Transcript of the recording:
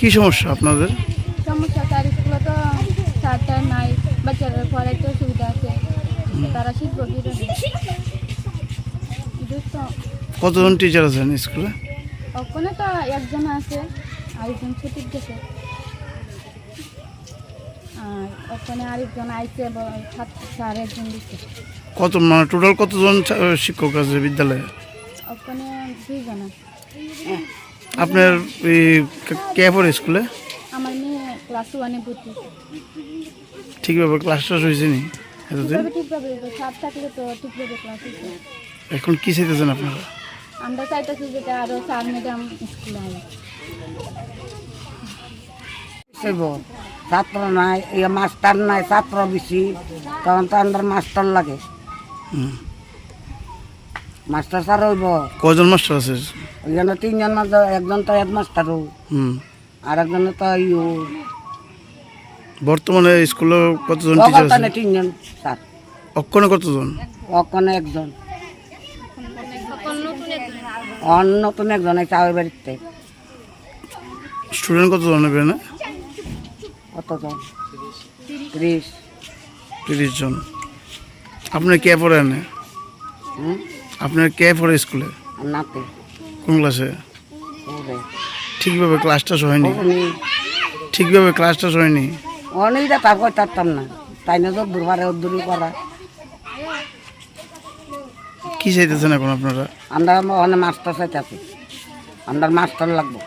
কি সমস্যা আপনাদের? সমস্যা তার স্কুলে তো স্যার নাই, বাচ্চারা পড়াইতে সুবিধা আছে, তারা শিখবো কি কতজন টিচার আছেন স্কুলে? ওখানে তো একজন আছে, আরেকজন ছুটির গেছে, আর ওখানে আরেকজন আইছে, স্যার একজন দিচ্ছে। কত মানে টোটাল কতজন শিক্ষক আছে বিদ্যালয়ে? ওখানে 2 জন আছে। আপনার কে পড়ে স্কুলে? আমার মেয়ে ক্লাস 1-এ ভর্তি। ঠিকভাবে ক্লাসটা হয়েছে নি এতদিন? ঠিকভাবে স্যার থাকলে তো ঠিকভাবে ক্লাস হচ্ছে। এখন কি চাইতেছেন আপনারা? আমরা চাইতেছি যেটা আরো স্যার ম্যাডাম স্কুলে আয়। ছাত্র নাই, মাস্টার নাই, ছাত্র বেশি, তখন তো আমাদের মাস্টার লাগে। মাস্টার স্যার হইব। কজন মাস্টার আছে? ওইখানে 3 জন মাস্টার, একজন তো হেডমাস্টার, আর একজন তো বর্তমানে স্কুলে কতজন টিচার আছে? 3 জন স্যার। অক্ষণে কতজন? ওখানে একজন, নতুন একজন আছে ওই বাড়িতে। স্টুডেন্ট কতজন নেবে না? কতজন? 30। 30 জন। আপনার কে পড়ে এনে? আপনার কে পড়ে স্কুলে? নাতে। কোন ক্লাসে? ঠিকভাবে ক্লাসটা হয়নি? ঠিকভাবে ক্লাসটা হয়নি? অনেকটা তা কইতাম না, তাই না, দূর পারে দূরই করা। কি চাইতেছেন এখন আপনারা? আমরা অনেক মাস্টার চাইতেছি, আমরা মাস্টার লাগবো।